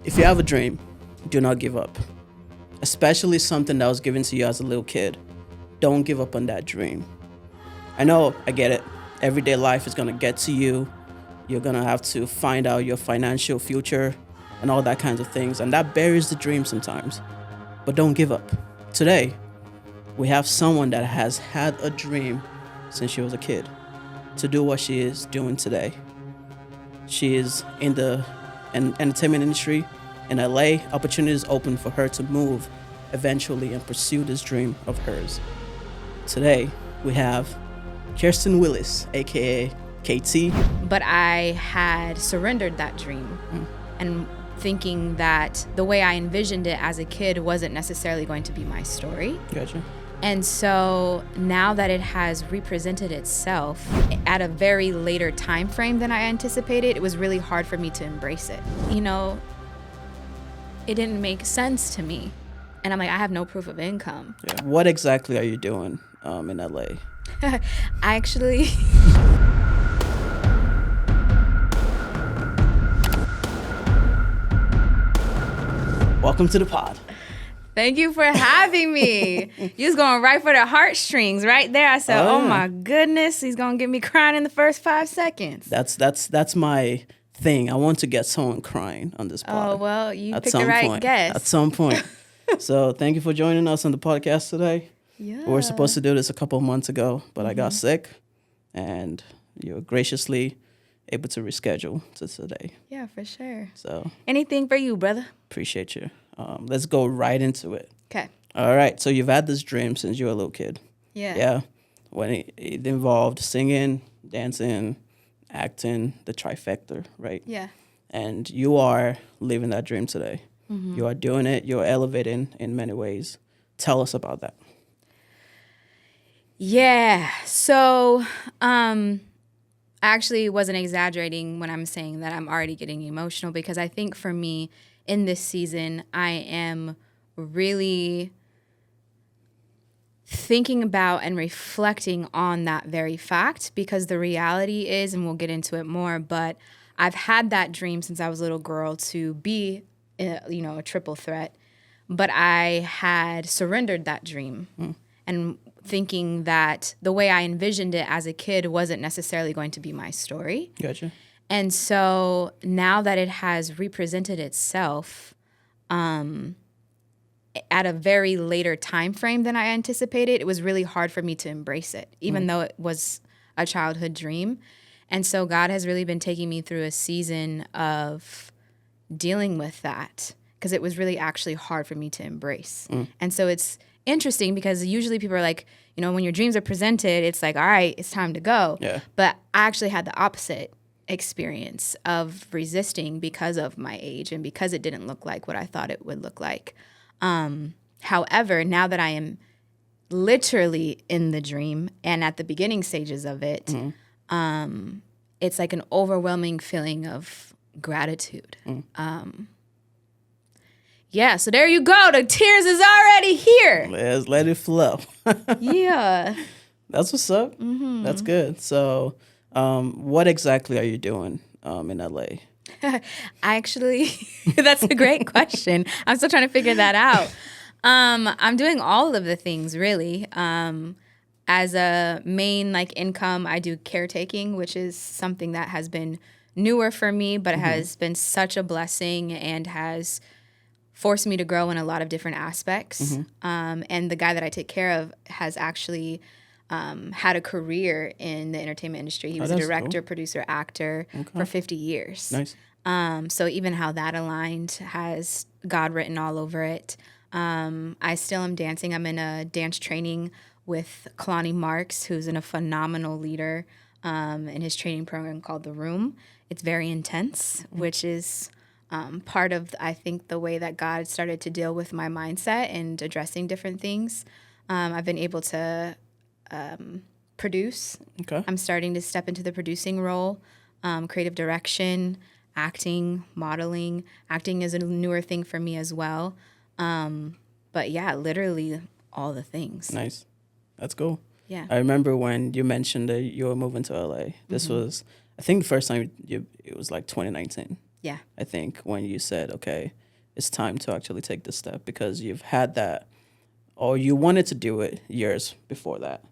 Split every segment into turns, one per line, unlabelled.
If you have a dream, do not give up. Especially something that was given to you as a little kid. Don't give up on that dream. I know, I get it. Everyday life is going to get to you. You're going to have to find out your financial future and all that kinds of things. And that buries the dream sometimes. But don't give up. Today, we have someone that has had a dream since she was a kid to do what she is doing today. She is in the entertainment industry in LA. Opportunities open for her to move eventually and pursue this dream of hers. Today, we have Kiersten Willis, aka KT.
But I had surrendered that dream and thinking that the way I envisioned it as a kid wasn't necessarily going to be my story.
Gotcha.
And so now that it has represented itself at a very later time frame than I anticipated, it was really hard for me to embrace it. You know, it didn't make sense to me. And I'm like, I have no proof of income.
Yeah. What exactly are you doing in LA?
I actually...
Welcome to the pod.
Thank you for having me. You was going right for the heartstrings right there. I said, oh my goodness, he's going to get me crying in the first 5 seconds.
That's my thing. I want to get someone crying on this pod.
Oh, well, you picked the right guest.
At some point. So thank you for joining us on the podcast today.
Yeah.
We were supposed to do this a couple of months ago, but I got sick, and you were graciously able to reschedule to today.
Yeah, for sure.
So
anything for you, brother.
Appreciate you. Let's go right into it.
Okay.
All right. So you've had this dream since you were a little kid.
Yeah.
Yeah. When it involved singing, dancing, acting, the trifecta, right?
Yeah.
And you are living that dream today. Mm-hmm. You are doing it. You're elevating in many ways. Tell us about that.
Yeah. So, I actually wasn't exaggerating when I'm saying that I'm already getting emotional, because I think for me in this season, I am really thinking about and reflecting on that very fact, because the reality is, and we'll get into it more, but I've had that dream since I was a little girl to be, a triple threat, but I had surrendered that dream and thinking that the way I envisioned it as a kid wasn't necessarily going to be my story.
Gotcha.
And so now that it has represented itself at a very later time frame than I anticipated, it was really hard for me to embrace it, even though it was a childhood dream. And so God has really been taking me through a season of dealing with that, because it was really actually hard for me to embrace. And so it's interesting, because usually people are like, when your dreams are presented, it's like, all right, it's time to go.
Yeah.
But I actually had the opposite experience of resisting because of my age and because it didn't look like what I thought it would look like. However, now that I am literally in the dream and at the beginning stages of it, it's like an overwhelming feeling of gratitude. Yeah, so there you go. The tears is already here.
Let's let it flow.
Yeah.
That's what's up. Mm-hmm. That's good. So what exactly are you doing in LA?
Actually, that's a great question. I'm still trying to figure that out. I'm doing all of the things, really. As a main income, I do caretaking, which is something that has been newer for me, but it has been such a blessing and has forced me to grow in a lot of different aspects. And the guy that I take care of has actually had a career in the entertainment industry. He was a director, producer, actor for 50 years.
Nice.
So even how that aligned has God written all over it. I still am dancing. I'm in a dance training with Kalani Marks, who's a phenomenal leader in his training program called The Room. It's very intense, which is part of, I think, the way that God started to deal with my mindset and addressing different things. I've been able to produce.
Okay.
I'm starting to step into the producing role, creative direction, acting, modeling. Acting is a newer thing for me as well. But yeah, literally all the things.
Nice. That's cool.
Yeah.
I remember when you mentioned that you were moving to LA. This was, I think the first time it was 2019.
Yeah.
I think, when you said, okay, it's time to actually take this step, because you've had that, or you wanted to do it years before that,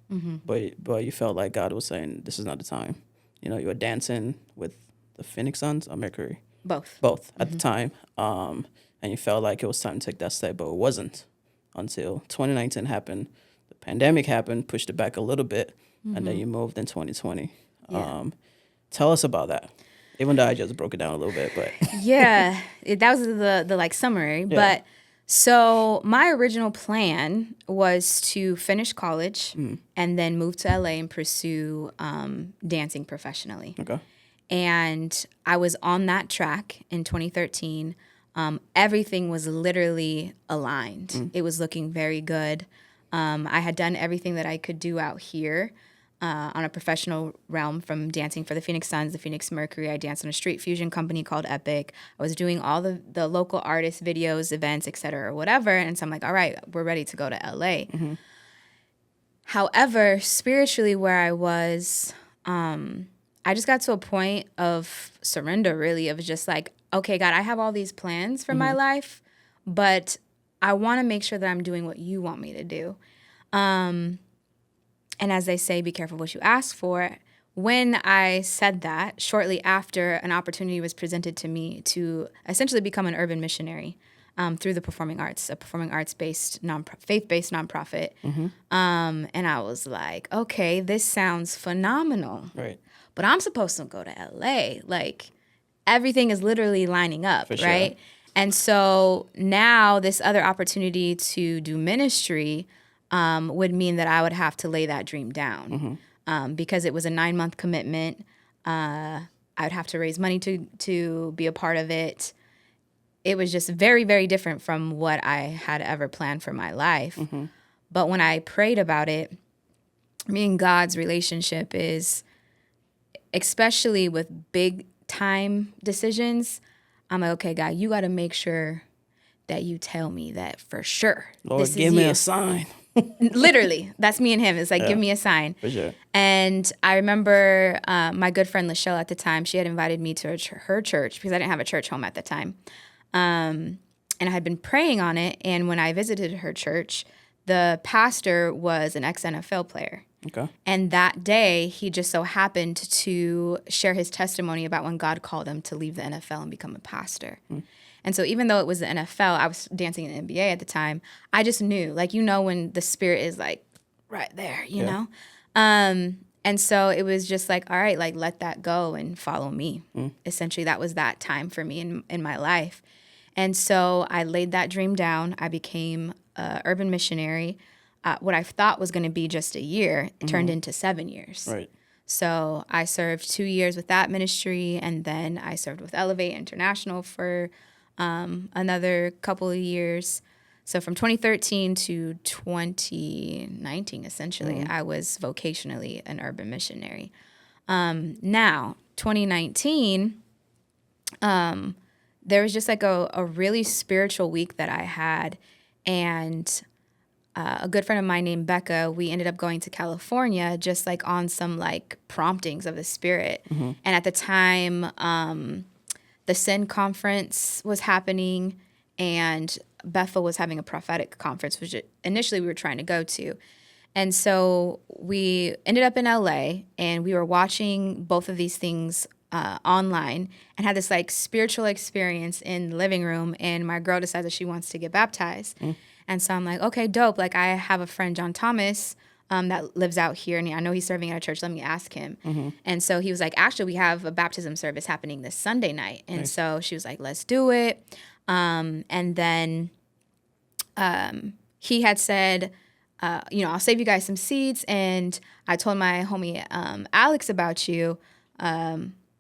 but you felt like God was saying, this is not the time. You know, you were dancing with the Phoenix Suns or Mercury,
Both.
at the time, and you felt like it was time to take that step, but it wasn't until 2019 happened. The pandemic happened, pushed it back a little bit, and then you moved in 2020.
Yeah.
Tell us about that. Even though I just broke it down a little bit, but
Yeah, that was the like summary.
Yeah.
But so my original plan was to finish college and then move to LA and pursue dancing professionally.
okay.
And I was on that track in 2013. Everything was literally aligned. It was looking very good. I had done everything that I could do out here on a professional realm, from dancing for the Phoenix Suns, the Phoenix Mercury. I danced on a street fusion company called Epic. I was doing all the local artists, videos, events, et cetera, or whatever. And so I'm like, all right, we're ready to go to LA. However, spiritually, where I was, I just got to a point of surrender, really, of just like, okay, God, I have all these plans for my life, but I want to make sure that I'm doing what you want me to do. And as they say, be careful what you ask for. When I said that, shortly after, an opportunity was presented to me to essentially become an urban missionary through the performing arts, a performing arts-based, faith-based nonprofit. And I was like, okay, this sounds phenomenal.
Right.
But I'm supposed to go to LA. Like, everything is literally lining up,
For sure.
right? And so now this other opportunity to do ministry would mean that I would have to lay that dream down because it was a 9-month commitment. I would have to raise money to be a part of it. It was just very, very different from what I had ever planned for my life. But when I prayed about it, me and God's relationship is, especially with big time decisions, I'm like, okay, God, you got to make sure that you tell me that for sure.
Lord,
this
give
is
me
you.
a sign.
Literally, that's me and him. It's like, give me a sign.
For sure.
And I remember my good friend Lachelle at the time, she had invited me to her church because I didn't have a church home at the time. And I had been praying on it. And when I visited her church, the pastor was an ex-NFL player.
Okay.
And that day, he just so happened to share his testimony about when God called him to leave the NFL and become a pastor. And so even though it was the NFL, I was dancing in the NBA at the time, I just knew, like, when the spirit is like right there, you know? And so it was just like, all right, like, let that go and follow me. Essentially, that was that time for me in my life. And so I laid that dream down. I became an urban missionary. What I thought was going to be just a year, it turned into 7 years.
Right.
So I served 2 years with that ministry, and then I served with Elevate International for another couple of years. So from 2013 to 2019, essentially, I was vocationally an urban missionary. Now, 2019, there was just like a really spiritual week that I had, and a good friend of mine named Becca, we ended up going to California just like on some like promptings of the Spirit. And at the time, the Sin Conference was happening, and Bethel was having a prophetic conference, which initially we were trying to go to. And so we ended up in LA, and we were watching both of these things online, and had this like spiritual experience in the living room. And my girl decides that she wants to get baptized. And so I'm like, okay, dope. Like, I have a friend, John Thomas, that lives out here, and I know he's serving at a church. Let me ask him. And so he was like, actually, we have a baptism service happening this Sunday night. And so she was like, let's do it. And then he had said, I'll save you guys some seats. And I told my homie Alex about you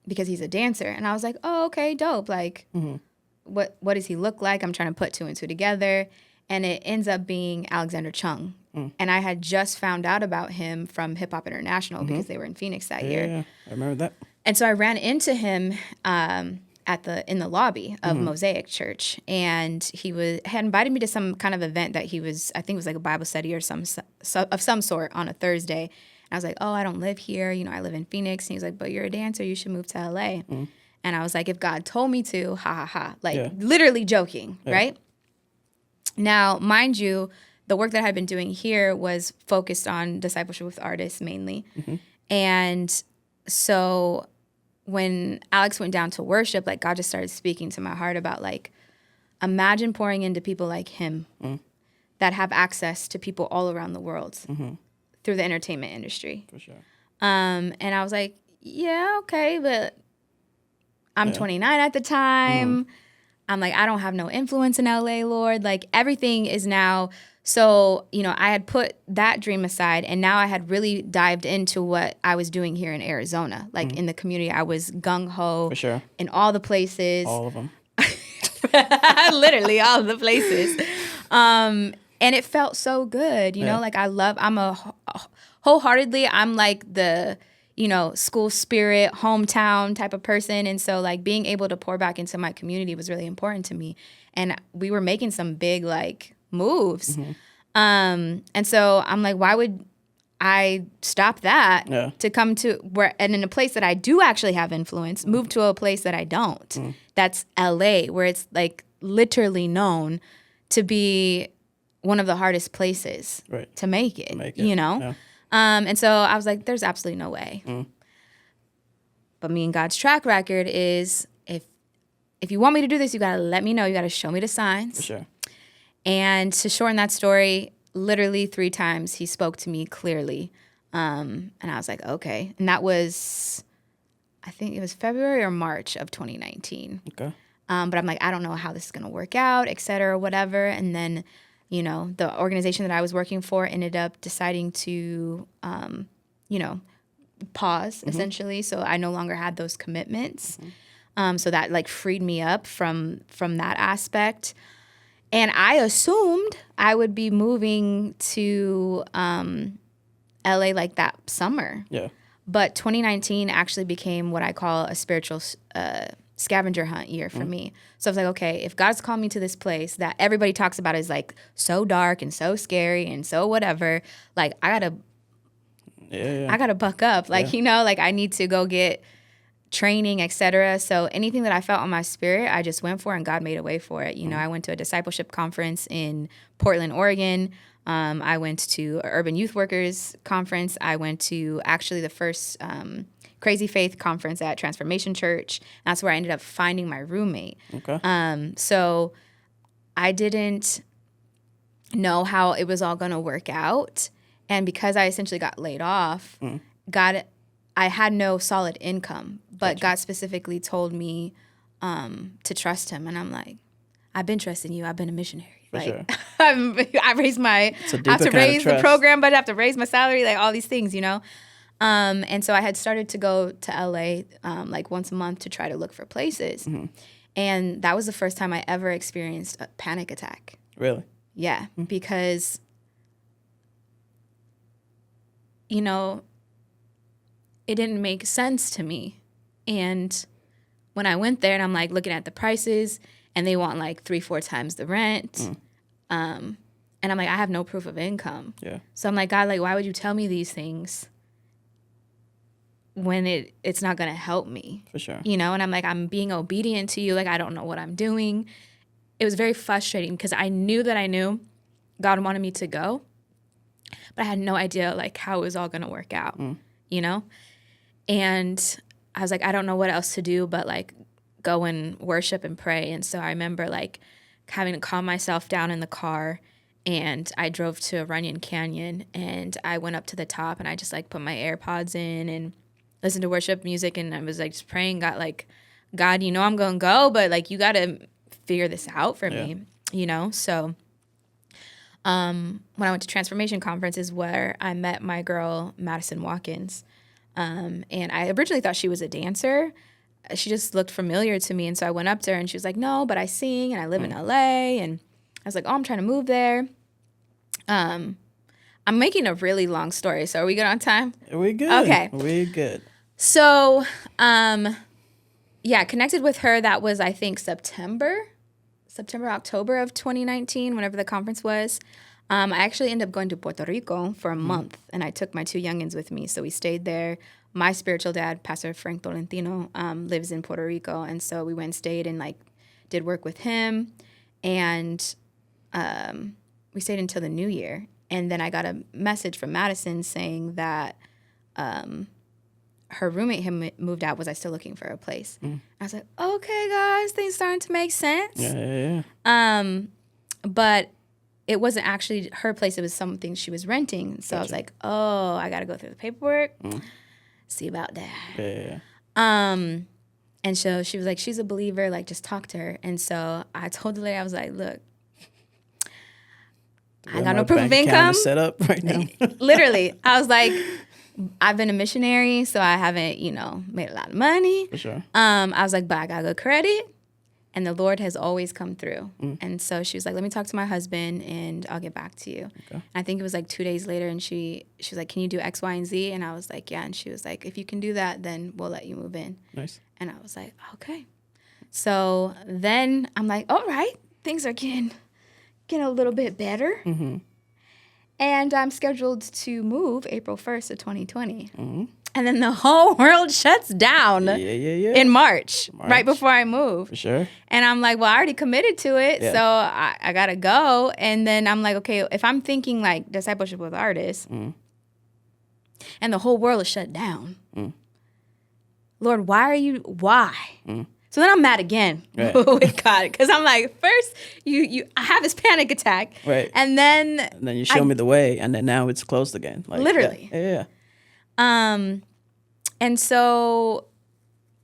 because he's a dancer. And I was like, oh, okay, dope. Like, what does he look like? I'm trying to put two and two together. And it ends up being Alexander Chung. And I had just found out about him from Hip Hop International because they were in Phoenix that year.
Yeah, I remember that.
And so I ran into him in the lobby of Mosaic Church, and he had invited me to some kind of event that I think it was like a Bible study or some sort on a Thursday. And I was like, oh, I don't live here. I live in Phoenix. And he was like, but you're a dancer. You should move to LA. And I was like, if God told me to, ha ha ha. Like
Yeah.
literally joking,
Yeah.
right? Now, mind you, the work that I had been doing here was focused on discipleship with artists mainly. And so when Alex went down to worship, like God just started speaking to my heart about like, imagine pouring into people like him that have access to people all around the world through the entertainment industry.
For sure.
And I was like, yeah, okay, but I'm 29 at the time. I'm like, I don't have no influence in LA, Lord. Like everything is now. So, you know, I had put that dream aside and now I had really dived into what I was doing here in Arizona. Like in the community, I was gung-ho
For sure.
in all the places.
All of them.
Literally all the places. And it felt so good, you know, like wholeheartedly, I'm like the, you know, school spirit, hometown type of person. And so like being able to pour back into my community was really important to me. And we were making some big like moves. And so I'm like, why would I stop that to come to where, and in a place that I do actually have influence, move to a place that I don't. That's LA, where it's like literally known to be one of the hardest places to make it, you know?
Yeah.
And so I was like, there's absolutely no way. But me and God's track record is if you want me to do this, you got to let me know. You got to show me the signs.
For sure.
And to shorten that story, literally 3 times he spoke to me clearly. And I was like, okay. And that was, I think it was February or March of 2019.
Okay.
But I'm like, I don't know how this is going to work out, et cetera, whatever. And then, you know, the organization that I was working for ended up deciding to, you know, pause essentially. So I no longer had those commitments. So that like freed me up from that aspect. And I assumed I would be moving to LA like that summer.
Yeah.
But 2019 actually became what I call a spiritual scavenger hunt year for me. So I was like, okay, if God's called me to this place that everybody talks about is like so dark and so scary and so whatever, like I gotta buck up. Like, you know, like I need to go get training, etc. So anything that I felt on my spirit, I just went for, and God made a way for it. You know, I went to a discipleship conference in Portland, Oregon. I went to an Urban Youth Workers conference. I went to actually the first Crazy Faith conference at Transformation Church. That's where I ended up finding my roommate.
Okay.
So I didn't know how it was all going to work out. And because I essentially got laid off, I had no solid income, but God specifically told me to trust him. And I'm like, I've been trusting you. I've been a missionary.
For
like,
sure.
I raised my, I have to raise the program, but I have to raise my salary, like all these things, you know? And so I had started to go to LA like once a month to try to look for places. And that was the first time I ever experienced a panic attack.
Really?
Yeah, because, you know, it didn't make sense to me. And when I went there and I'm like looking at the prices and they want like 3-4 times the rent. And I'm like, I have no proof of income.
Yeah.
So I'm like, God, like, why would you tell me these things when it's not going to help me?
For sure.
You know, and I'm like, I'm being obedient to you. Like, I don't know what I'm doing. It was very frustrating because I knew that I knew God wanted me to go, but I had no idea like how it was all going to work out, you know? And I was like, I don't know what else to do but like go and worship and pray. And so I remember like having to calm myself down in the car, and I drove to Runyon Canyon, and I went up to the top and I just like put my AirPods in and listened to worship music, and I was like just praying, God, you know I'm going to go, but like you got to figure this out for me, you know? So when I went to Transformation Conference is where I met my girl, Madison Watkins. And I originally thought she was a dancer. She just looked familiar to me. And so I went up to her and she was like, no, but I sing and I live in LA. And I was like, oh, I'm trying to move there. I'm making a really long story. So are we good on time?
We good.
Okay.
We good.
So, connected with her. That was, I think, September, October of 2019, whenever the conference was. I actually ended up going to Puerto Rico for a month, and I took my 2 youngins with me. So we stayed there my spiritual dad, Pastor Frank Tolentino, lives in Puerto Rico. And so we went and stayed and like did work with him. And we stayed until the new year. And then I got a message from Madison saying that her roommate had moved out. Was I still looking for a place? I was like, okay, guys, things starting to make sense.
Yeah.
But it wasn't actually her place. It was something she was renting. So I was like, oh, I got to go through the paperwork. See about that.
Yeah.
And so she was like, she's a believer. Like, just talk to her. And so I told the lady, I was like, look, I got no proof of income.
Set up right now.
Literally. I was like, I've been a missionary, so I haven't, made a lot of money.
For sure.
I was like, but I got good credit. And the Lord has always come through. And so she was like, let me talk to my husband and I'll get back to you. Okay. And I think it was like 2 days later and she was like, can you do X, Y, and Z? And I was like, yeah. And she was like, if you can do that, then we'll let you move in.
Nice.
And I was like, okay. So then I'm like, all right, things are getting a little bit better. And I'm scheduled to move April 1st of 2020. And then the whole world shuts down in March, right before I move.
For sure.
And I'm like, well, I already committed to it, so I got to go. And then I'm like, okay, if I'm thinking like discipleship with artists and the whole world is shut down, Lord, why? So then I'm mad again with God because I'm like, first I have this panic attack,
right?
And then
you show me the way, and then now it's closed again. Like,
literally,
yeah.
And so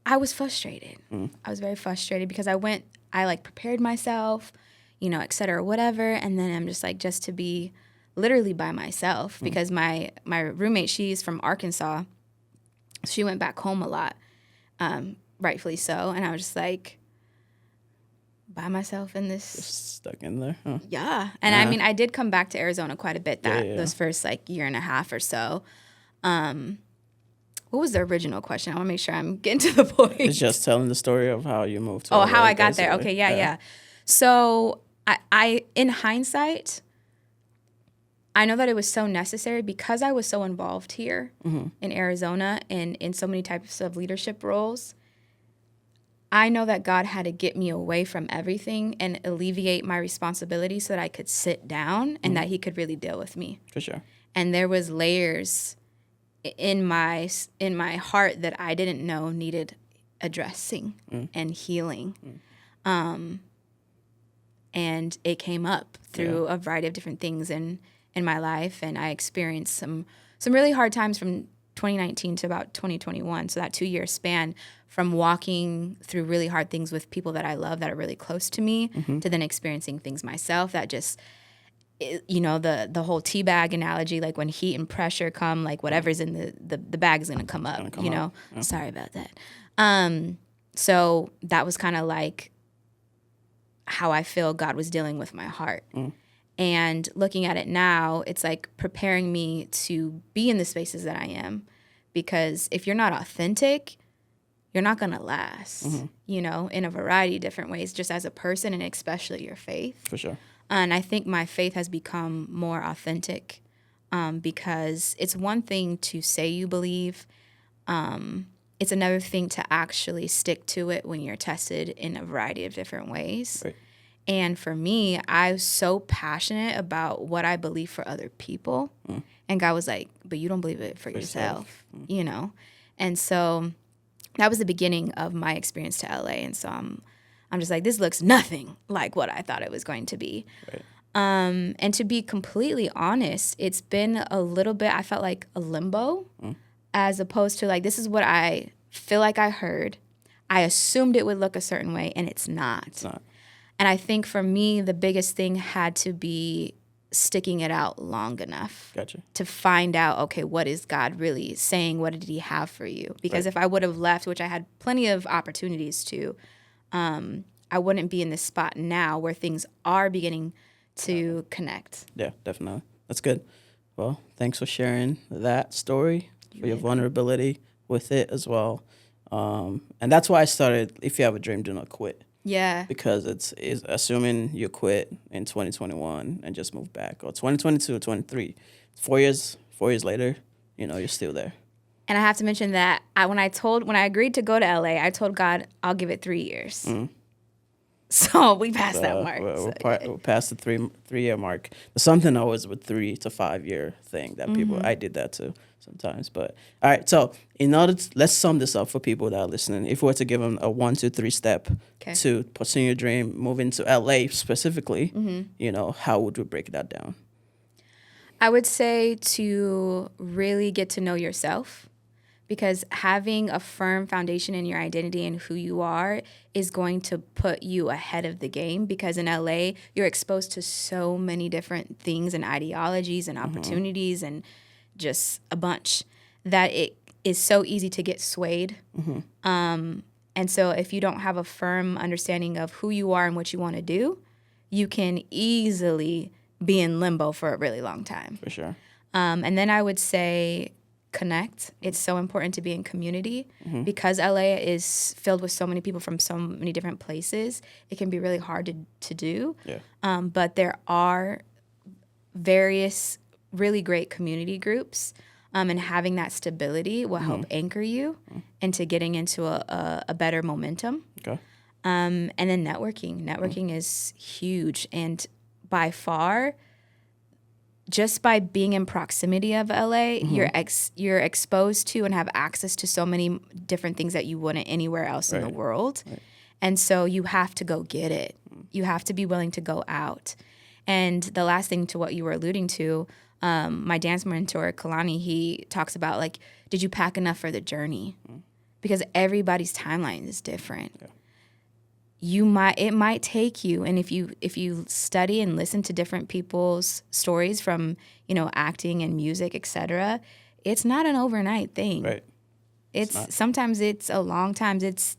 I was frustrated. I was very frustrated because I like prepared myself, et cetera, whatever, and then I'm just like just to be literally by myself because my roommate, she's from Arkansas, she went back home a lot. Rightfully so. And I was just like, by myself in this.
Just stuck in there. Huh?
Yeah. And I mean, I did come back to Arizona quite a bit those first like year and a half or so. What was the original question? I want to make sure I'm getting to the point.
It's just telling the story of how you moved to
LA,
how
I got there. Okay, yeah. So I in hindsight, I know that it was so necessary because I was so involved here in Arizona and in so many types of leadership roles. I know that God had to get me away from everything and alleviate my responsibility so that I could sit down and that he could really deal with me.
For sure.
And there was layers in my heart that I didn't know needed addressing and healing. And it came up through a variety of different things in my life, and I experienced some really hard times from 2019 to about 2021, so that 2-year span from walking through really hard things with people that I love that are really close to me to then experiencing things myself that just, the whole tea bag analogy, like when heat and pressure come, like whatever's in the bag is going to come up, Yeah. Sorry about that. So that was kind of like how I feel God was dealing with my heart. And looking at it now, it's like preparing me to be in the spaces that I am. Because if you're not authentic, you're not going to last, in a variety of different ways, just as a person and especially your faith.
For sure.
And I think my faith has become more authentic because it's one thing to say you believe. It's another thing to actually stick to it when you're tested in a variety of different ways.
Right.
And for me, I was so passionate about what I believe for other people. And God was like, but you don't believe it for yourself, And so that was the beginning of my experience to LA. And so I'm just like, this looks nothing like what I thought it was going to be.
Right.
And to be completely honest, it's been a little bit, I felt like a limbo as opposed to like, this is what I feel like I heard. I assumed it would look a certain way, and it's not.
It's not.
And I think for me, the biggest thing had to be sticking it out long enough to find out, okay, what is God really saying? What did he have for you? Because if I would have left, which I had plenty of opportunities to, I wouldn't be in this spot now where things are beginning to connect.
Yeah, definitely. That's good. Well, thanks for sharing that story, for your vulnerability with it as well. And that's why I started, if you have a dream, do not quit.
Yeah.
Because it's assuming you quit in 2021 and just move back, or 2022 or 23. 4 years later, you're still there.
And I have to mention that when I agreed to go to LA, I told God I'll give it 3 years. So we passed that mark.
We're past the 3 year mark. There's something always with 3 to 5 year thing that people, I did that too sometimes. But all right, so let's sum this up for people that are listening. If we were to give them a 1, 2, 3 step to pursue your dream, moving to LA specifically, how would we break that down?
I would say to really get to know yourself, because having a firm foundation in your identity and who you are is going to put you ahead of the game, because in LA, you're exposed to so many different things and ideologies and opportunities and just a bunch that it is so easy to get swayed. And so if you don't have a firm understanding of who you are and what you want to do, you can easily be in limbo for a really long time.
For sure.
And then I would say connect. It's so important to be in community, because LA is filled with so many people from so many different places. It can be really hard to do. Yeah. But there are various really great community groups, and having that stability will help anchor you into getting into a better momentum. Okay. And then networking. Networking is huge, and by far, just by being in proximity of LA, you're exposed to and have access to so many different things that you wouldn't anywhere else in the world. Right. And so you have to go get it. You have to be willing to go out. And the last thing to what you were alluding to, my dance mentor, Kalani, he talks about, like, did you pack enough for the journey? Because everybody's timeline is different. Yeah. It might take you, and if you study and listen to different people's stories from, acting and music, etc., it's not an overnight thing. Right. Sometimes it's a long time. It's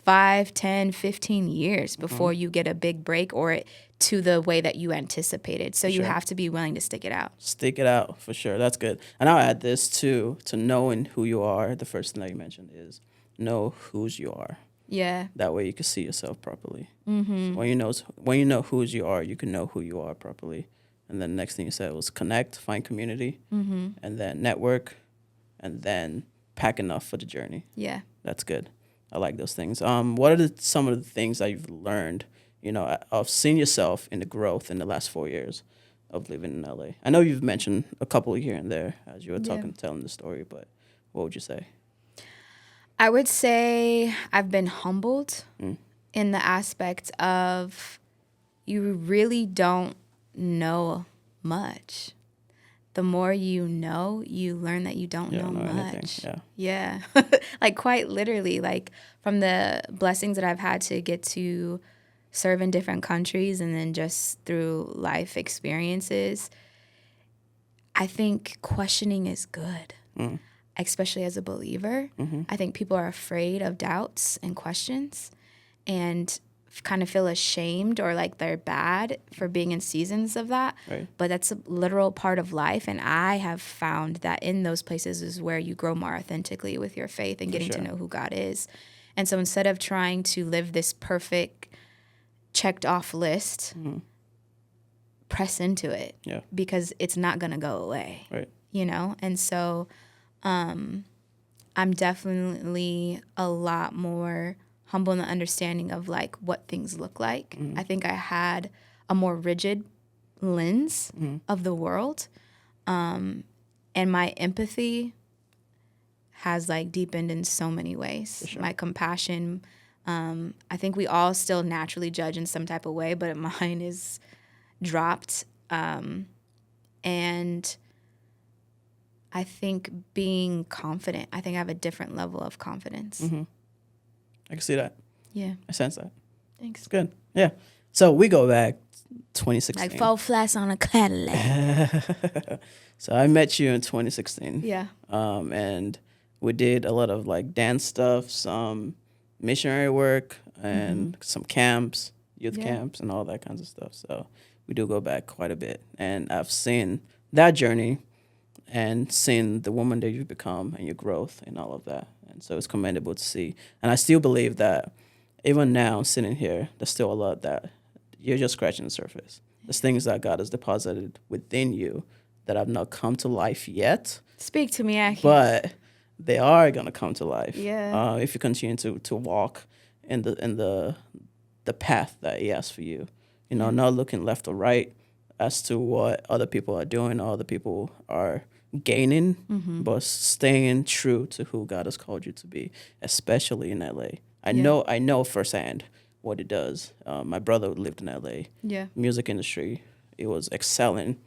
5, 10, 15 years before you get a big break or to the way that you anticipated. So you have to be willing to stick it out. Stick it out, for sure. That's good. And I'll add this too, to knowing who you are. The first thing that you mentioned is know whose you are. Yeah. That way you can see yourself properly. So when you know whose you are, you can know who you are properly. And then the next thing you said was connect, find community, and then network, and then pack enough for the journey. Yeah. That's good. I like those things. What are some of the things that you've learned, of seeing yourself in the growth in the last 4 years of living in LA? I know you've mentioned a couple here and there as you were telling the story, but what would you say? I would say I've been humbled in the aspect of you really don't know much. The more you know, you learn that you don't know much. Anything. Yeah. Like, quite literally, like, from the blessings that I've had to get to serve in different countries and then just through life experiences, I think questioning is good. Especially as a believer. I think people are afraid of doubts and questions and kind of feel ashamed or like they're bad for being in seasons of that. Right. But that's a literal part of life. And I have found that in those places is where you grow more authentically with your faith and getting to know who God is. And so instead of trying to live this perfect checked off list, press into it because it's not going to go away. Right. And so I'm definitely a lot more humble in the understanding of, like, what things look like. I think I had a more rigid lens of the world. And my empathy has, like, deepened in so many ways. Sure. My compassion, I think we all still naturally judge in some type of way, but mine is dropped. And I think being confident, I think I have a different level of confidence. I can see that. Yeah. I sense that. Thanks. It's good. Yeah. So we go back 2016. Like 4 flats on a Cadillac. So I met you in 2016. Yeah. And we did a lot of, like, dance stuff, some missionary work, and some camps, youth camps, and all that kinds of stuff. So we do go back quite a bit. And I've seen that journey and seeing the woman that you've become and your growth and all of that. And so it's commendable to see. And I still believe that even now, sitting here, there's still a lot that you're just scratching the surface. There's things that God has deposited within you that have not come to life yet. Speak to me, Akin. But
they are gonna come to life.
Yeah.
If you continue to walk in the path that He has for you, not looking left or right as to what other people are doing, or other people are gaining, but staying true to who God has called you to be, especially in LA. I know firsthand what it does. My brother lived in LA.
Yeah.
Music industry, it was excelling,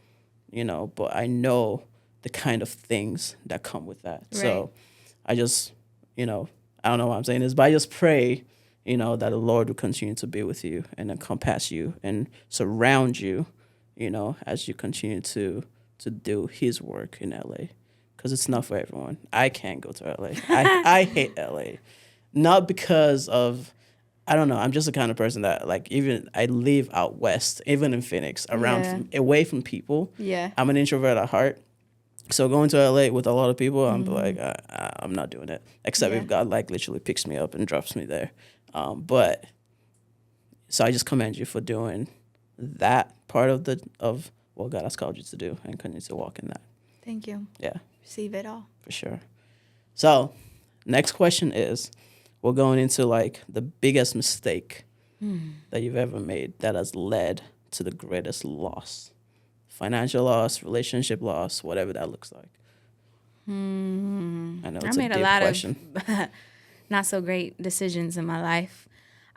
but I know the kind of things that come with that.
Right.
So I just, I don't know why I'm saying this, but I just pray, that the Lord will continue to be with you and encompass you and surround you, as you continue to do His work in LA. Because it's not for everyone. I can't go to LA. I hate LA. Not because of, I don't know, I'm just the kind of person that, like, even I live out west, even in Phoenix, away from people.
Yeah.
I'm an introvert at heart. So going to LA with a lot of people, I'm like, I'm not doing it. Except if God, like, literally picks me up and drops me there. But so I just commend you for doing that part of what God has called you to do and continue to walk in that.
Thank you.
Yeah.
Receive it all.
For sure. So next question is, we're going into like the biggest mistake that you've ever made that has led to the greatest loss. Financial loss, relationship loss, whatever that looks like. I know it's
I made
a deep question.
of not so great decisions in my life.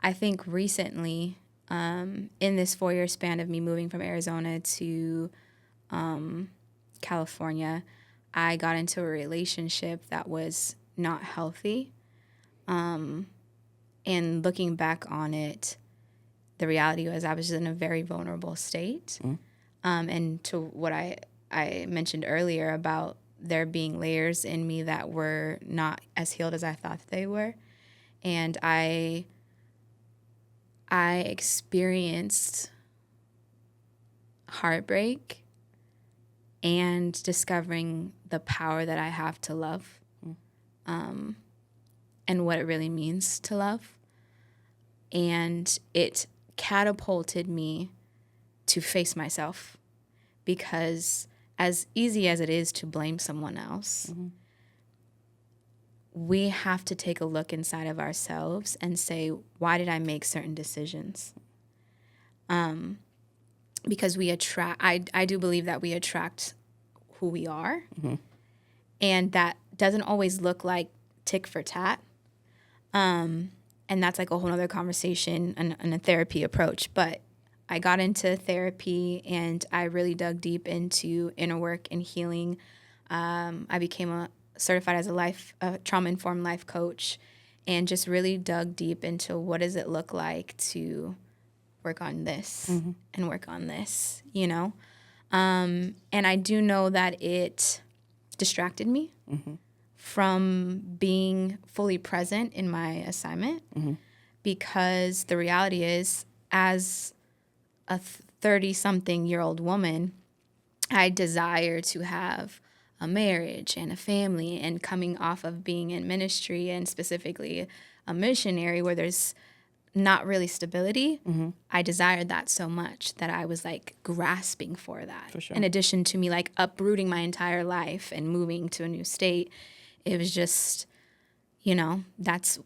I think recently, in this 4-year span of me moving from Arizona to California, I got into a relationship that was not healthy. And looking back on it, the reality was I was in a very vulnerable state. And to what I mentioned earlier about there being layers in me that were not as healed as I thought they were. And I experienced heartbreak and discovering the power that I have to love, and what it really means to love. And it catapulted me to face myself, because as easy as it is to blame someone else, we have to take a look inside of ourselves and say, why did I make certain decisions? Because we attract, I do believe that we attract who we are. And that doesn't always look like tick for tat. And that's like a whole other conversation and a therapy approach. But I got into therapy and I really dug deep into inner work and healing. I became certified as a trauma-informed life coach, and just really dug deep into what does it look like to work on this and work on this, And I do know that it distracted me from being fully present in my assignment, because the reality is, as a 30-something-year-old woman, I desire to have a marriage and a family, and coming off of being in ministry and specifically a missionary where there's not really stability, I desired that so much that I was like grasping for that.
For sure.
In addition to me like uprooting my entire life and moving to a new state, it was just, that's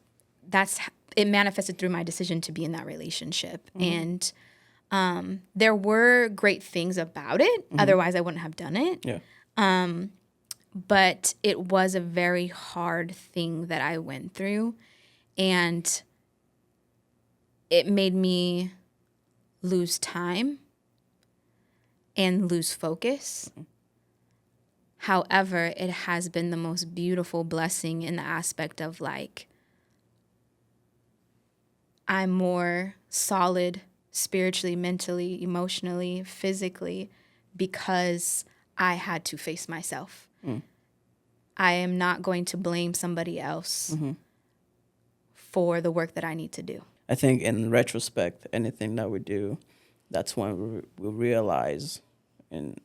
it manifested through my decision to be in that relationship. And there were great things about it. Otherwise, I wouldn't have done it.
Yeah.
But it was a very hard thing that I went through. And it made me lose time and lose focus. However, it has been the most beautiful blessing in the aspect of like, I'm more solid spiritually, mentally, emotionally, physically, because I had to face myself. I am not going to blame somebody else for the work that I need to do.
I think in retrospect, anything that we do, that's when we realize, in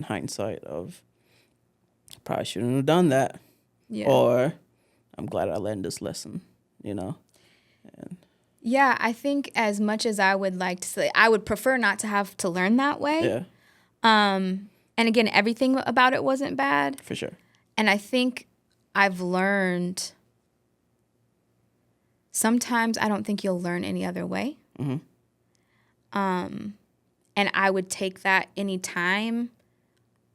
hindsight, of probably shouldn't have done that, or I'm glad I learned this lesson, And
yeah, I think as much as I would like to say, I would prefer not to have to learn that way.
Yeah,
And again, everything about it wasn't bad.
for sure.
And I think I've learned sometimes I don't think you'll learn any other way.
Mm-hmm.
And I would take that any time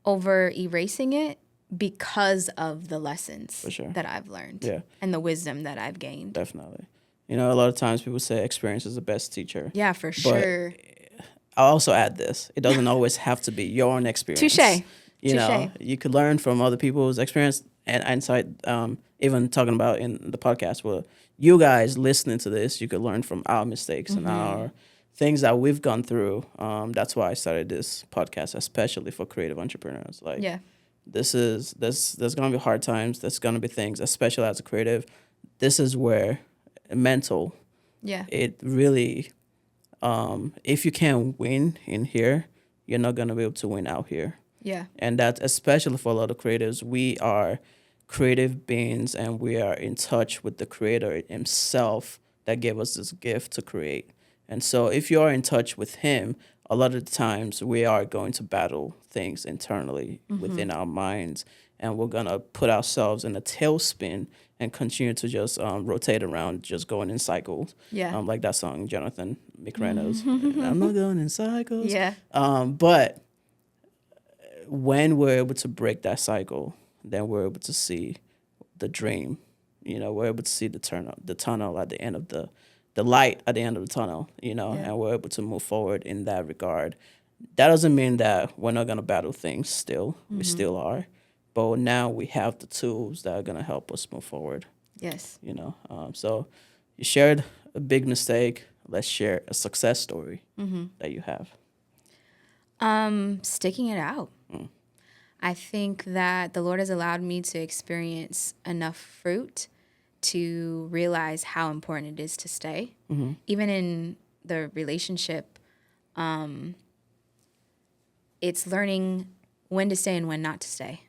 over erasing it because of the lessons
For sure.
that I've learned
Yeah.
and the wisdom that I've gained.
Definitely. You know, a lot of times people say experience is the best teacher.
Yeah, for sure.
I'll also add this. It doesn't always have to be your own experience.
Touche.
You know, you could learn from other people's experience and insight. Even talking about in the podcast, where you guys listening to this, you could learn from our mistakes and our things that we've gone through. That's why I started this podcast, especially for creative entrepreneurs. Like, there's gonna be hard times. There's gonna be things, especially as a creative. This is where mental.
Yeah.
It really, if you can't win in here, you're not gonna be able to win out here.
Yeah.
And that's especially for a lot of creatives. We are creative beings and we are in touch with the creator himself that gave us this gift to create. And so if you are in touch with him, a lot of the times we are going to battle things internally within our minds. And we're going to put ourselves in a tailspin and continue to just rotate around, just going in cycles.
Yeah.
Like that song, Jonathan McReynolds. I'm not going in cycles.
Yeah.
But when we're able to break that cycle, then we're able to see the dream. You know, we're able to see the tunnel at the end of the light at the end of the tunnel, you know, and we're able to move forward in that regard. That doesn't mean that we're not going to battle things still. We still are. But now we have the tools that are going to help us move forward.
Yes.
You know, so you shared a big mistake. Let's share a success story that you have.
Sticking it out. I think that the Lord has allowed me to experience enough fruit to realize how important it is to stay. Even in the relationship, it's learning when to stay and when not to stay.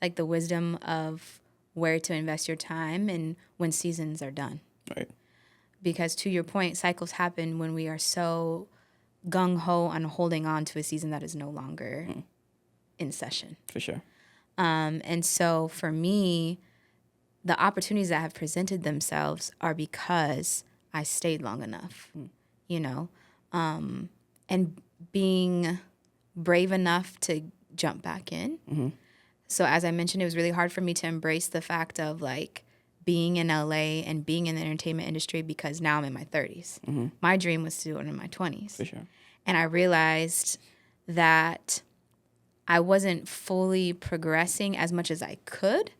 Like the wisdom of where to invest your time and when seasons are done.
Right.
Because to your point, cycles happen when we are so gung-ho on holding on to a season that is no longer in session.
For sure.
And so for me, the opportunities that have presented themselves are because I stayed long enough, you know, and being brave enough to jump back in. So as I mentioned, it was really hard for me to embrace the fact of like being in LA and being in the entertainment industry because now I'm in my 30s. My dream was to do it in my 20s.
For sure.
And I realized that I wasn't fully progressing as much as I could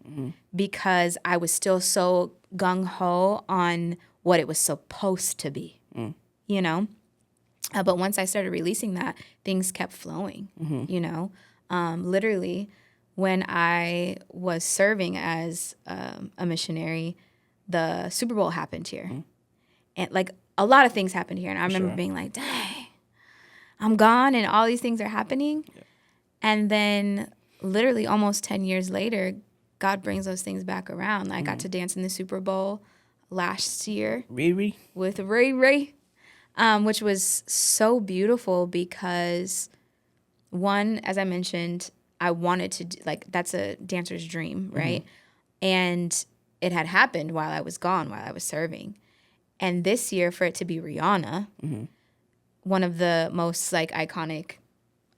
because I was still so gung-ho on what it was supposed to be, you know? But once I started releasing that, things kept flowing, you know? Literally, when I was serving as a missionary, the Super Bowl happened here. And like a lot of things happened here. And I remember being like, dang, I'm gone and all these things are happening. And then literally almost 10 years later, God brings those things back around. I got to dance in the Super Bowl last year with Ray Ray, which was so beautiful because, one, as I mentioned, I wanted to do, like, that's a dancer's dream, right? And it had happened while I was gone, while I was serving. And this year, for it to be Rihanna, one of the most, like, iconic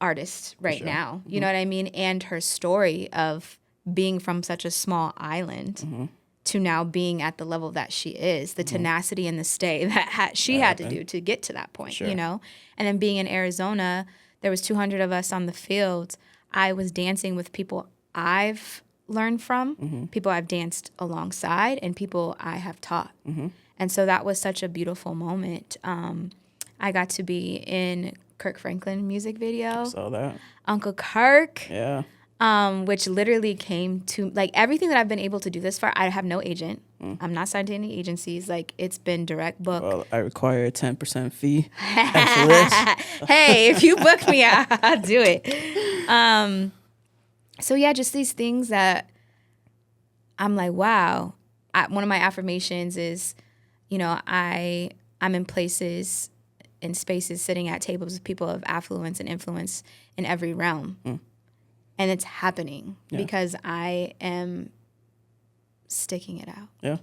artists right now, you know what I mean? And her story of being from such a small island to now being at the level that she is, the tenacity and the stay that she had to do to get to that point, you know? And then being in Arizona, there was 200 of us on the field. I was dancing with people I've learned from, people I've danced alongside, and people I have taught. And so that was such a beautiful moment. I got to be in Kirk Franklin music video.
Saw that.
Uncle Kirk.
Yeah.
Which literally came to, like, everything that I've been able to do this far, I have no agent. I'm not signed to any agencies. Like, it's been direct book.
Well, I require a 10% fee after this.
Hey, if you book me, I'll do it. So, yeah, just these things that I'm like, wow. One of my affirmations is, you know, I'm in places, in spaces, sitting at tables with people of affluence and influence in every realm. And it's happening because I am sticking it out.
Yeah,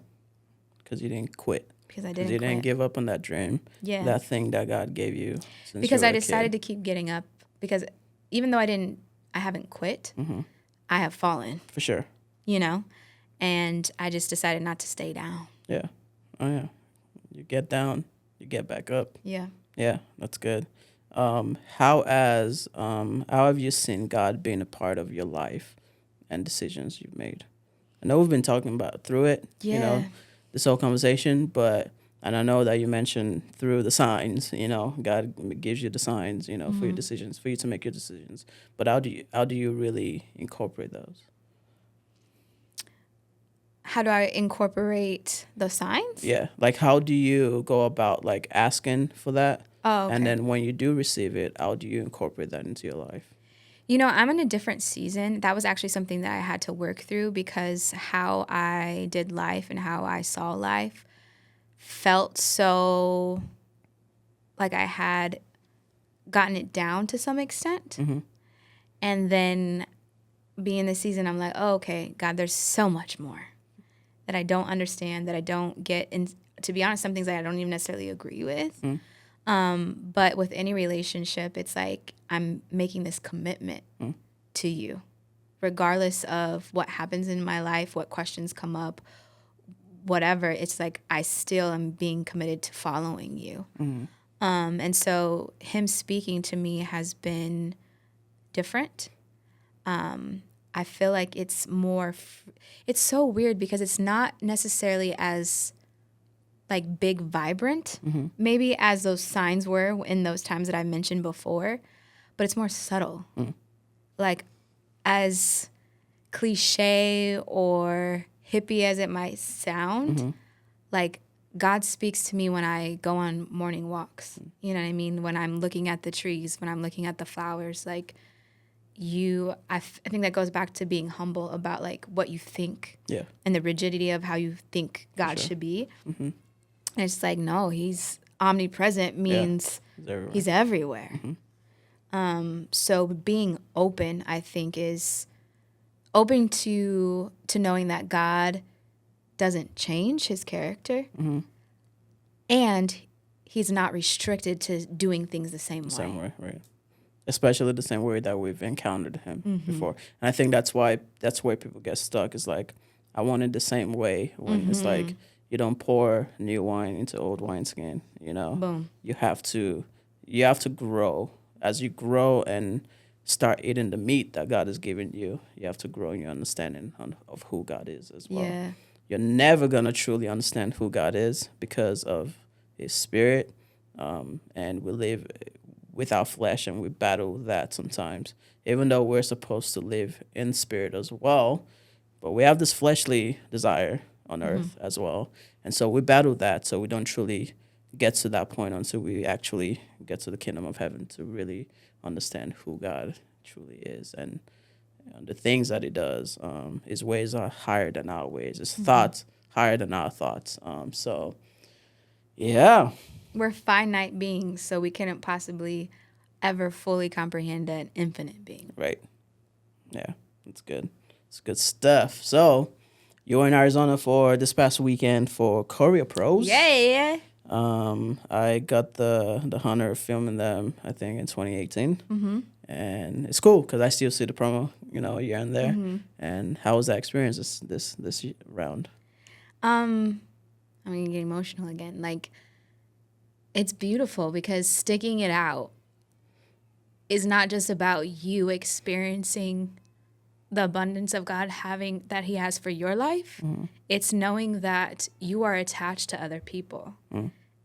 because you didn't quit.
Because I
Because
didn't
you didn't
quit.
give up on that dream.
Yeah.
That thing that God gave you since
Because
you were
I
a
decided
kid.
to keep getting up. Because even though I haven't quit, I have fallen,
For sure.
you know? And I just decided not to stay down.
Yeah. Oh, yeah. You get down, you get back up.
Yeah.
Yeah, that's good. How have you seen God being a part of your life and decisions you've made? I know we've been talking about through it,
Yeah.
this whole conversation, and I know that you mentioned through the signs, God gives you the signs, for your decisions, for you to make your decisions. But how do you really incorporate those?
How do I incorporate those signs?
Yeah, like how do you go about like asking for that?
Oh, okay.
And then when you do receive it, how do you incorporate that into your life?
I'm in a different season. That was actually something that I had to work through because how I did life and how I saw life felt so like I had gotten it down to some extent.
Mm-hmm.
And then being in the season, I'm like, oh, okay, God, there's so much more that I don't understand, that I don't get. And to be honest, some things that I don't even necessarily agree with. But with any relationship, it's like I'm making this commitment to you, regardless of what happens in my life, what questions come up, whatever. It's like I still am being committed to following you. And so him speaking to me has been different. I feel like it's more, it's so weird because it's not necessarily as like big, vibrant, maybe as those signs were in those times that I mentioned before, but it's more subtle. Like as cliche or hippie as it might sound, like God speaks to me when I go on morning walks. You know what I mean? When I'm looking at the trees, when I'm looking at the flowers, like I think that goes back to being humble about like what you think and the rigidity of how you think God should be. And it's like, no, he's omnipresent means he's everywhere. So being open, I think, is open to knowing that God doesn't change his character. And he's not restricted to doing things the same way.
Same way, right. Especially the same way that we've encountered him before. And I think that's where people get stuck. Is like, I want it the same way when it's like, you don't pour new wine into old wineskin,
Boom.
You have to grow. As you grow and start eating the meat that God has given you, you have to grow in your understanding of who God is as well.
Yeah.
You're never going to truly understand who God is because of his spirit. And we live with our flesh and we battle that sometimes, even though we're supposed to live in spirit as well. But we have this fleshly desire on earth as well. And so we battle that, so we don't truly get to that point until we actually get to the kingdom of heaven to really understand who God truly is and the things that he does. His ways are higher than our ways. His thoughts higher than our thoughts. So, yeah.
We're finite beings, so we couldn't possibly ever fully comprehend an infinite being.
Right. Yeah, that's good. It's good stuff. So, you were in Arizona for this past weekend for Choreo Pros.
Yeah.
I got the honor of filming them, I think, in 2018. And it's cool because I still see the promo, here and there. And how was that experience this round?
I'm gonna get emotional again. Like, it's beautiful because sticking it out is not just about you experiencing the abundance of God that he has for your life. It's knowing that you are attached to other people.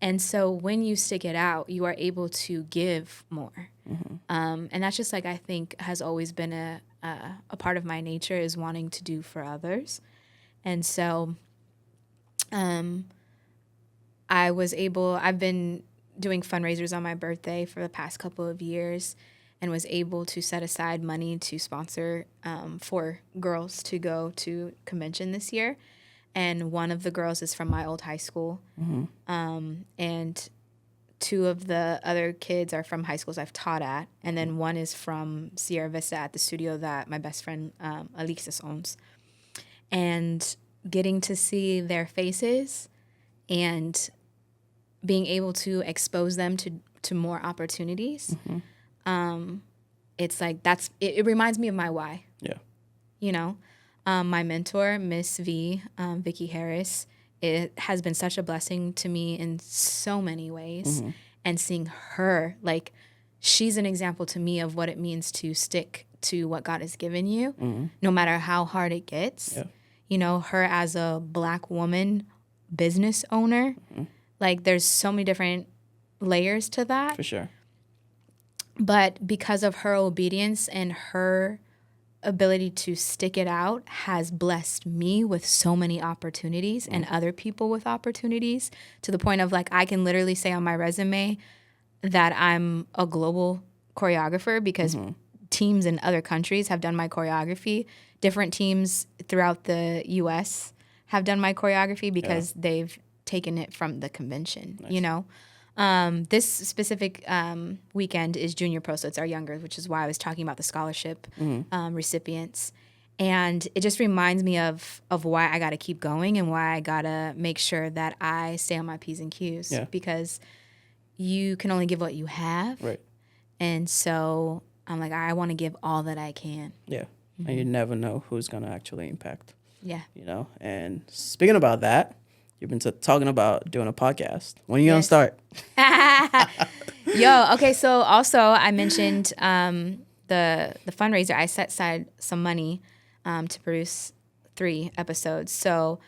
And so when you stick it out, you are able to give more. And that's just like, I think has always been a part of my nature, is wanting to do for others. And so I've been doing fundraisers on my birthday for the past couple of years and was able to set aside money to sponsor 4 girls to go to convention this year. And one of the girls is from my old high school. And 2 of the other kids are from high schools I've taught at. And then one is from Sierra Vista at the studio that my best friend Alexis owns. And getting to see their faces and being able to expose them to more opportunities, it's like it reminds me of my why.
Yeah.
You know, my mentor, Miss V, Vicky Harris, it has been such a blessing to me in so many ways. And seeing her, like, she's an example to me of what it means to stick to what God has given you, no matter how hard it gets.
Yeah.
You know, her as a Black woman business owner, like, there's so many different layers to that.
For sure.
But because of her obedience and her ability to stick it out has blessed me with so many opportunities and other people with opportunities, to the point of, like, I can literally say on my resume that I'm a global choreographer because teams in other countries have done my choreography. Different teams throughout the U.S. have done my choreography because they've taken it from the convention, you know? This specific weekend is Junior Pro, so it's our younger, which is why I was talking about the scholarship recipients. And it just reminds me of why I got to keep going and why I got to make sure that I stay on my P's and Q's.
Yeah.
Because you can only give what you have.
Right.
And so I'm like, I want to give all that I can.
Yeah. And you never know who's going to actually impact.
Yeah.
You know, and speaking about that, you've been talking about doing a podcast. When are you going to start?
Yo, okay, so also I mentioned the fundraiser. I set aside some money to produce 3 episodes. So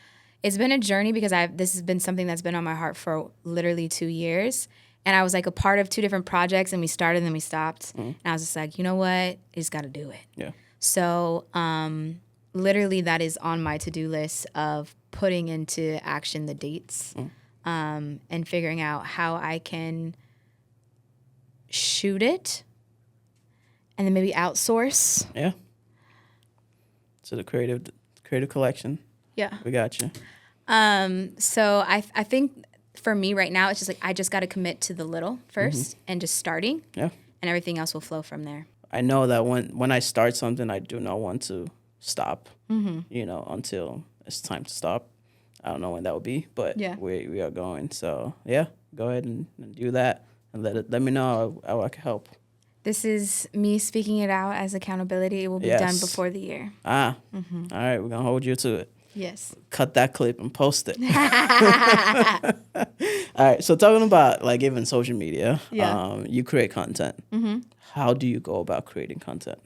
it's been a journey because this has been something that's been on my heart for literally 2 years. And I was like a part of 2 different projects, and we started and then we stopped. And I was just like, you know what? I just got to do it.
Yeah.
So literally that is on my to-do list of putting into action the dates and figuring out how I can shoot it and then maybe outsource.
Yeah. So the creative collection.
Yeah.
We got you.
So I think for me right now, it's just like I just got to commit to the little first and just starting.
Yeah.
And everything else will flow from there.
I know that when I start something, I do not want to stop, you know, until it's time to stop. I don't know when that will be, but we are going. So, yeah, go ahead and do that and let me know how I can help.
This is me speaking it out as accountability. It will be done before the year.
All right, we're going to hold you to it.
Yes.
Cut that clip and post it. All right, so talking about, like, even social media, you create content. How do you go about creating content?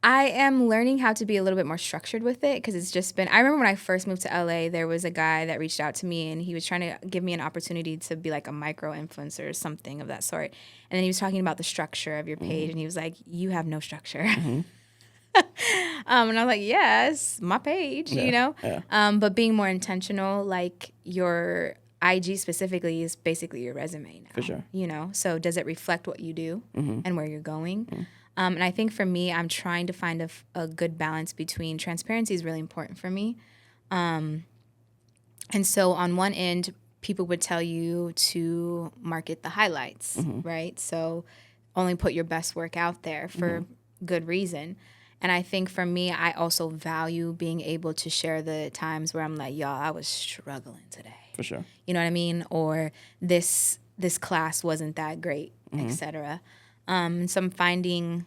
I am learning how to be a little bit more structured with it because it's just been, I remember when I first moved to LA, there was a guy that reached out to me and he was trying to give me an opportunity to be like a micro influencer or something of that sort. And then he was talking about the structure of your page and he was like, you have no structure. And I was like, yes, my page, you know?
Yeah.
But being more intentional, like your IG specifically is basically your resume now.
For sure.
You know? So does it reflect what you do and where you're going? And I think for me, I'm trying to find a good balance between transparency is really important for me. And so on one end, people would tell you to market the highlights, right? So only put your best work out there for good reason. And I think for me, I also value being able to share the times where I'm like, y'all, I was struggling today.
For sure.
You know what I mean? Or this class wasn't that great, et cetera. And so I'm finding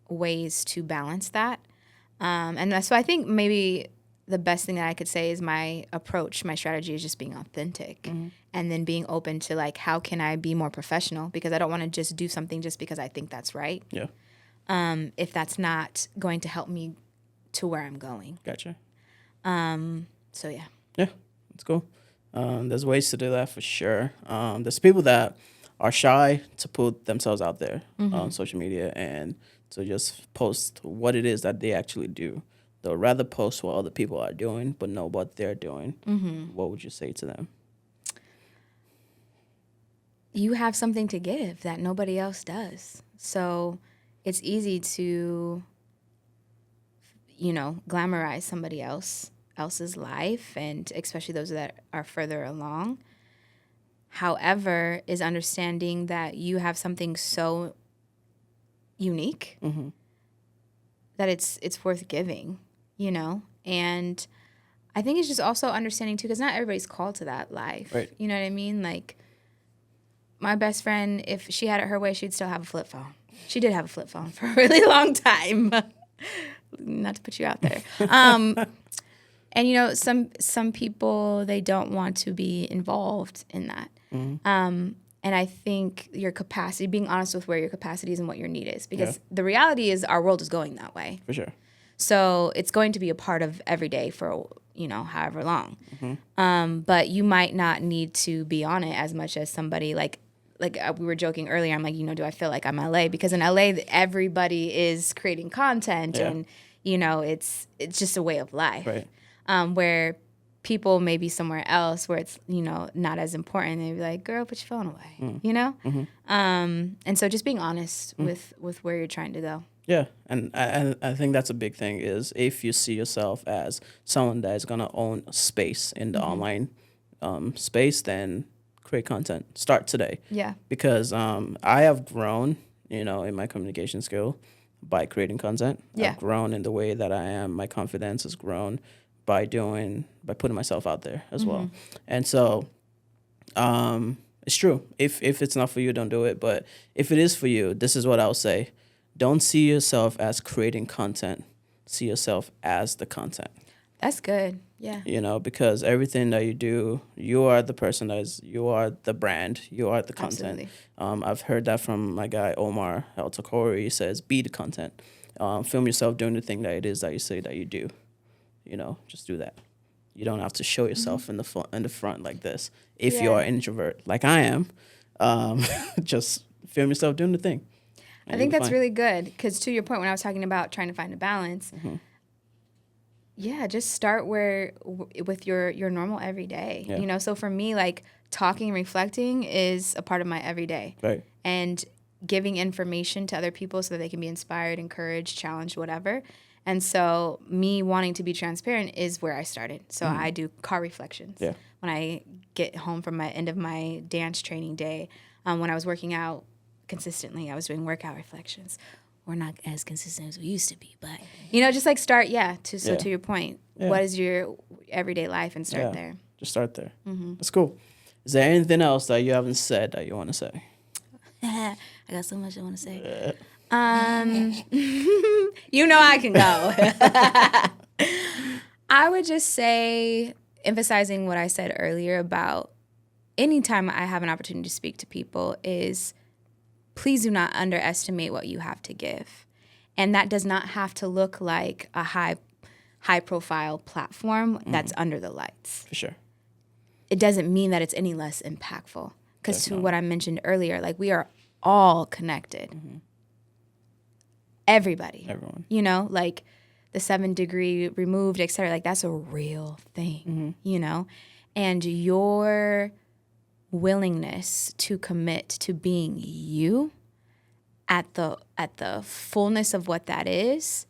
ways to balance that. And so I think maybe the best thing that I could say is my approach, my strategy is just being authentic and then being open to, like, how can I be more professional? Because I don't want to just do something just because I think that's right.
Yeah.
If that's not going to help me to where I'm going.
Gotcha.
So, yeah.
Yeah, that's cool. There's ways to do that for sure. There's people that are shy to put themselves out there on social media and to just post what it is that they actually do. They'll rather post what other people are doing, but know what they're doing. What would you say to them?
You have something to give that nobody else does. So it's easy to, you know, glamorize somebody else's life, and especially those that are further along. However, is understanding that you have something so unique that it's worth giving, you know? And I think it's just also understanding too, because not everybody's called to that life.
Right.
You know what I mean? Like, my best friend, if she had it her way, she'd still have a flip phone. She did have a flip phone for a really long time. Not to put you out there. And, you know, some people, they don't want to be involved in that. And I think your capacity, being honest with where your capacity is and what your need is. Because the reality is our world is going that way.
For sure.
So it's going to be a part of every day for, you know, however long. But you might not need to be on it as much as somebody like we were joking earlier. I'm like, you know, do I feel like I'm LA? Because in LA, everybody is creating content and, you know, it's just a way of life.
Right.
Where people may be somewhere else where it's, you know, not as important. They'd be like, girl, put your phone away, you know? And so just being honest with where you're trying to go.
Yeah, and I think that's a big thing is if you see yourself as someone that is going to own space in the online space, then create content. Start today.
Yeah.
Because I have grown, you know, in my communication skill by creating content.
Yeah.
I've grown in the way that I am. My confidence has grown by putting myself out there as well. And so it's true. If it's not for you, don't do it. But if it is for you, this is what I'll say. Don't see yourself as creating content. See yourself as the content.
That's good. Yeah.
You know, because everything that you do, you are the person you are the brand, you are the content.
Absolutely.
I've heard that from my guy, Omar El Takori. He says, be the content. Film yourself doing the thing that it is that you say that you do. You know, just do that. You don't have to show yourself in the front like this. If you're an introvert, like I am, just film yourself doing the thing.
I think that's really good because to your point, when I was talking about trying to find a balance, just start with your normal everyday.
Yeah.
You know, so for me, like talking and reflecting is a part of my everyday.
Right.
And giving information to other people so that they can be inspired, encouraged, challenged, whatever. And so me wanting to be transparent is where I started. So I do car reflections.
Yeah.
When I get home from my end of my dance training day, when I was working out consistently, I was doing workout reflections. We're not as consistent as we used to be, but you know, just like start, to your point, what is your everyday life and start there.
Just start there. That's cool. Is there anything else that you haven't said that you want to say?
I got so much I want to say. You know I can go. I would just say, emphasizing what I said earlier about anytime I have an opportunity to speak to people is please do not underestimate what you have to give. And that does not have to look like a high profile platform that's under the lights.
For sure.
It doesn't mean that it's any less impactful. Because to what I mentioned earlier, like we are all connected. Everybody.
Everyone.
You know, like the 7 degree removed, et cetera, like that's a real thing, you know? And your willingness to commit to being you at the fullness of what that is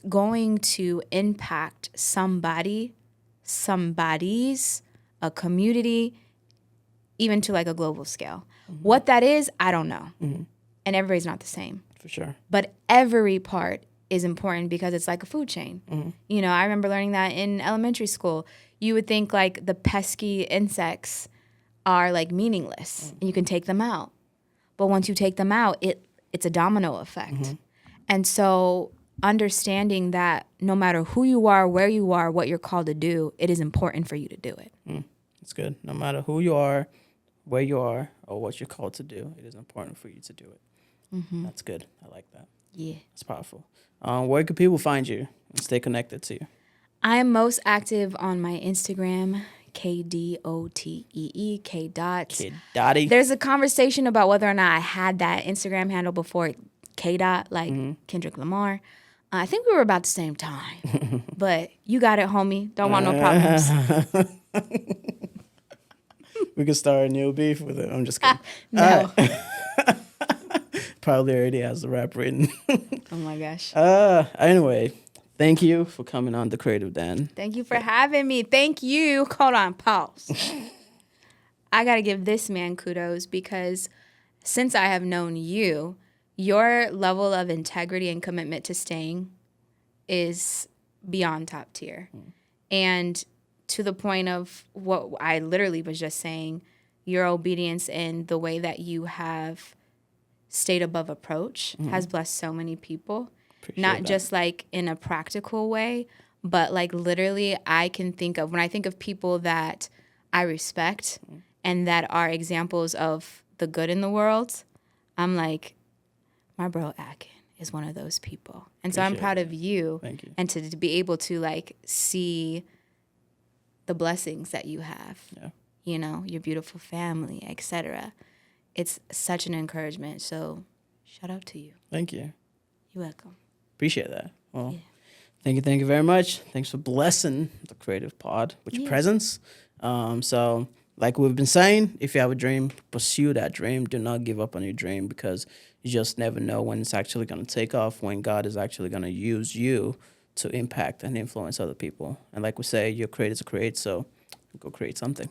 going to impact somebody's, a community, even to like a global scale. What that is, I don't know. And everybody's not the same.
For sure.
But every part is important because it's like a food chain. You know, I remember learning that in elementary school. You would think like the pesky insects are like meaningless and you can take them out. But once you take them out, it's a domino effect. And so understanding that no matter who you are, where you are, what you're called to do, it is important for you to do it.
That's good. No matter who you are, where you are, or what you're called to do, it is important for you to do it. That's good. I like that.
Yeah.
It's powerful. Where can people find you and stay connected to you?
I am most active on my Instagram, KDOTEE, K-Dot.
K-Dotty.
There's a conversation about whether or not I had that Instagram handle before K-Dot, like Kendrick Lamar. I think we were about the same time. But you got it, homie. Don't want no problems.
We could start a new beef with it. I'm just kidding.
No.
Probably already has the rap written.
Oh, my gosh.
Anyway, thank you for coming on The Creative Dan.
Thank you for having me. Thank you. Hold on, pause. I got to give this man kudos because since I have known you, your level of integrity and commitment to staying is beyond top tier. And to the point of what I literally was just saying, your obedience in the way that you have stayed above approach has blessed so many people.
Appreciate
Not
that.
just like in a practical way, but like literally I can think of, when I think of people that I respect and that are examples of the good in the world, I'm like, my bro Akin is one of those people. And so I'm
Appreciate
proud
that.
of you.
Thank you.
And to be able to like see the blessings that you have,
Yeah.
you know, your beautiful family, etc. It's such an encouragement. So shout out to you.
Thank you.
You're welcome.
Appreciate that. Well,
Yeah.
thank you very much. Thanks for blessing the Creative Pod with your
Yeah.
presence. So, like we've been saying, if you have a dream, pursue that dream. Do not give up on your dream, because you just never know when it's actually going to take off, when God is actually going to use you to impact and influence other people. And like we say, you're created to create, so go create something.